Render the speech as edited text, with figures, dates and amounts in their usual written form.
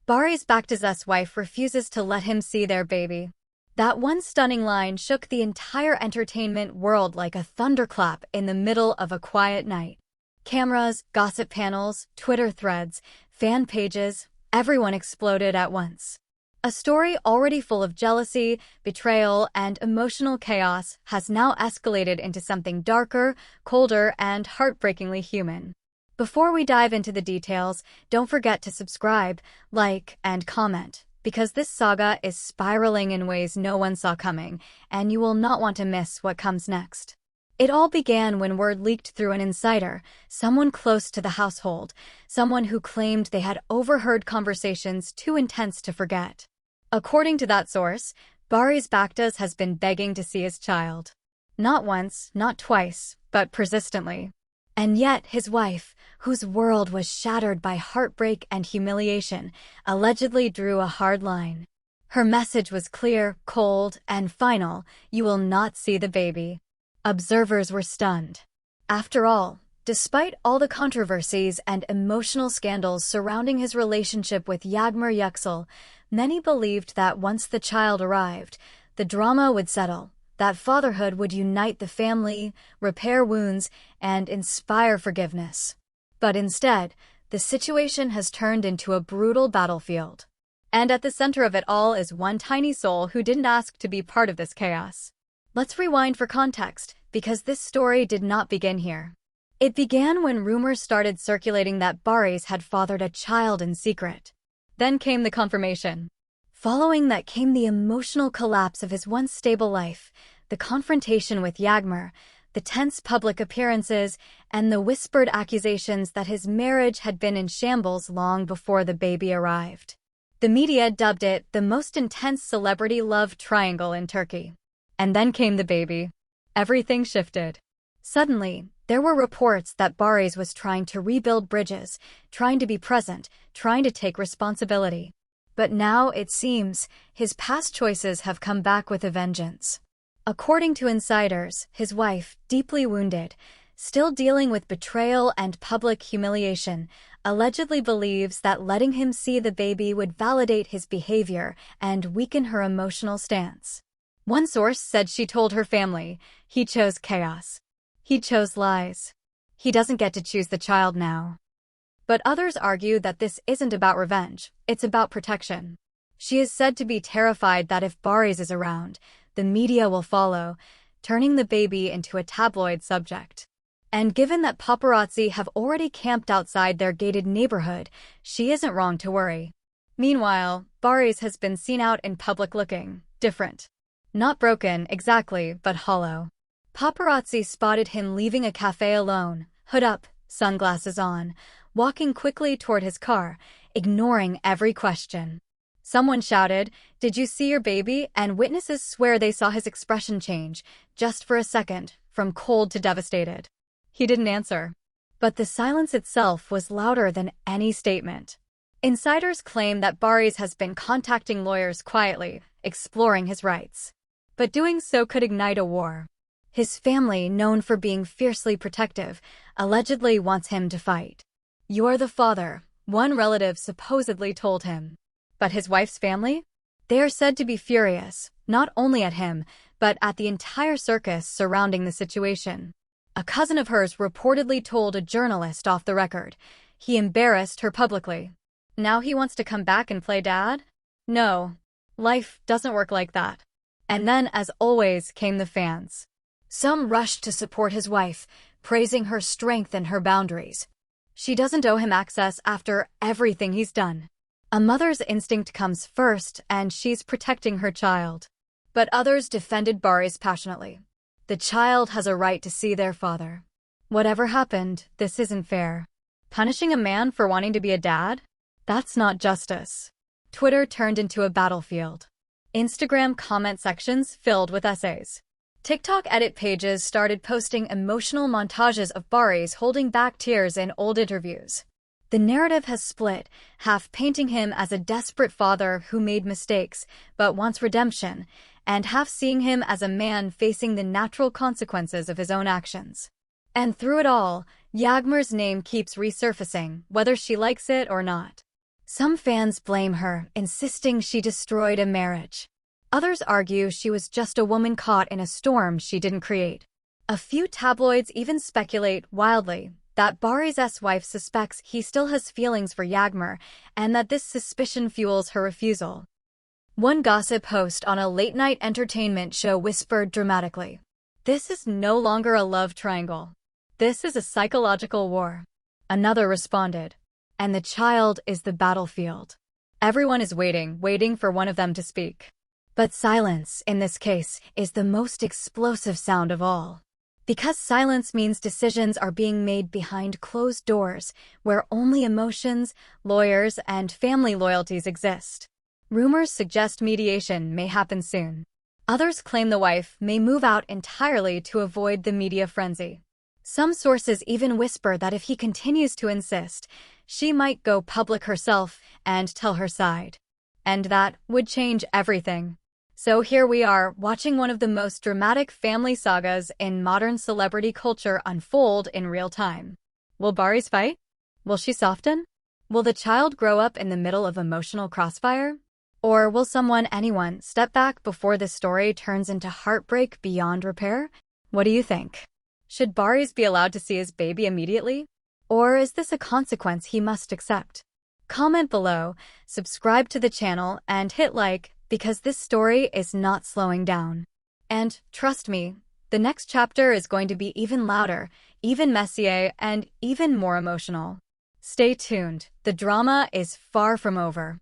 Barış Baktaş's wife refuses to let him see their baby. That one stunning line shook the entire entertainment world like a thunderclap in the middle of a quiet night. Cameras, gossip panels, Twitter threads, fan pages, everyone exploded at once. A story already full of jealousy, betrayal, and emotional chaos has now escalated into something darker, colder, and heartbreakingly human. Before we dive into the details, don't forget to subscribe, like, and comment, because this saga is spiraling in ways no one saw coming, and you will not want to miss what comes next. It all began when word leaked through an insider, someone close to the household, someone who claimed they had overheard conversations too intense to forget. According to that source, Barış Baktaş has been begging to see his child. Not once, not twice, but persistently. And yet his wife, whose world was shattered by heartbreak and humiliation, allegedly drew a hard line. Her message was clear, cold, and final: you will not see the baby. Observers were stunned. After all, despite all the controversies and emotional scandals surrounding his relationship with Yagmur Yüksel, many believed that once the child arrived, the drama would settle, that fatherhood would unite the family, repair wounds, and inspire forgiveness. But instead, the situation has turned into a brutal battlefield. And at the center of it all is one tiny soul who didn't ask to be part of this chaos. Let's rewind for context, because this story did not begin here. It began when rumors started circulating that Barış had fathered a child in secret. Then came the confirmation. Following that came the emotional collapse of his once stable life, the confrontation with Yagmur, the tense public appearances, and the whispered accusations that his marriage had been in shambles long before the baby arrived. The media dubbed it the most intense celebrity love triangle in Turkey. And then came the baby. Everything shifted. Suddenly, there were reports that Barış was trying to rebuild bridges, trying to be present, trying to take responsibility. But now, it seems, his past choices have come back with a vengeance. According to insiders, his wife, deeply wounded, still dealing with betrayal and public humiliation, allegedly believes that letting him see the baby would validate his behavior and weaken her emotional stance. One source said she told her family, "He chose chaos. He chose lies. He doesn't get to choose the child now." But others argue that this isn't about revenge, it's about protection. She is said to be terrified that if Barış is around, the media will follow, turning the baby into a tabloid subject. And given that paparazzi have already camped outside their gated neighborhood, she isn't wrong to worry. Meanwhile, Barış has been seen out in public looking different. Not broken, exactly, but hollow. Paparazzi spotted him leaving a cafe alone, hood up, sunglasses on, walking quickly toward his car, ignoring every question. Someone shouted, "Did you see your baby?" and witnesses swear they saw his expression change, just for a second, from cold to devastated. He didn't answer. But the silence itself was louder than any statement. Insiders claim that Barış has been contacting lawyers quietly, exploring his rights. But doing so could ignite a war. His family, known for being fiercely protective, allegedly wants him to fight. "You're the father," one relative supposedly told him. But his wife's family? They are said to be furious, not only at him, but at the entire circus surrounding the situation. A cousin of hers reportedly told a journalist off the record, he embarrassed her publicly. Now he wants to come back and play dad? No. Life doesn't work like that. And then, as always, came the fans. Some rushed to support his wife, praising her strength and her boundaries. She doesn't owe him access after everything he's done. A mother's instinct comes first, and she's protecting her child. But others defended Barış passionately. The child has a right to see their father. Whatever happened, this isn't fair. Punishing a man for wanting to be a dad? That's not justice. Twitter turned into a battlefield. Instagram comment sections filled with essays. TikTok edit pages started posting emotional montages of Barış holding back tears in old interviews. The narrative has split, half painting him as a desperate father who made mistakes but wants redemption, and half seeing him as a man facing the natural consequences of his own actions. And through it all, Yagmur's name keeps resurfacing, whether she likes it or not. Some fans blame her, insisting she destroyed a marriage. Others argue she was just a woman caught in a storm she didn't create. A few tabloids even speculate wildly that Barış's wife suspects he still has feelings for Yagmur and that this suspicion fuels her refusal. One gossip host on a late-night entertainment show whispered dramatically, "This is no longer a love triangle. This is a psychological war." Another responded, "And the child is the battlefield." Everyone is waiting for one of them to speak. But silence, in this case, is the most explosive sound of all. Because silence means decisions are being made behind closed doors, where only emotions, lawyers, and family loyalties exist. Rumors suggest mediation may happen soon. Others claim the wife may move out entirely to avoid the media frenzy. Some sources even whisper that if he continues to insist, she might go public herself and tell her side. And that would change everything. So here we are, watching one of the most dramatic family sagas in modern celebrity culture unfold in real time. Will Barış fight? Will she soften? Will the child grow up in the middle of emotional crossfire? Or will anyone, step back before this story turns into heartbreak beyond repair? What do you think? Should Barış be allowed to see his baby immediately? Or is this a consequence he must accept? Comment below, subscribe to the channel, and hit like, because this story is not slowing down. And trust me, the next chapter is going to be even louder, even messier, and even more emotional. Stay tuned, the drama is far from over.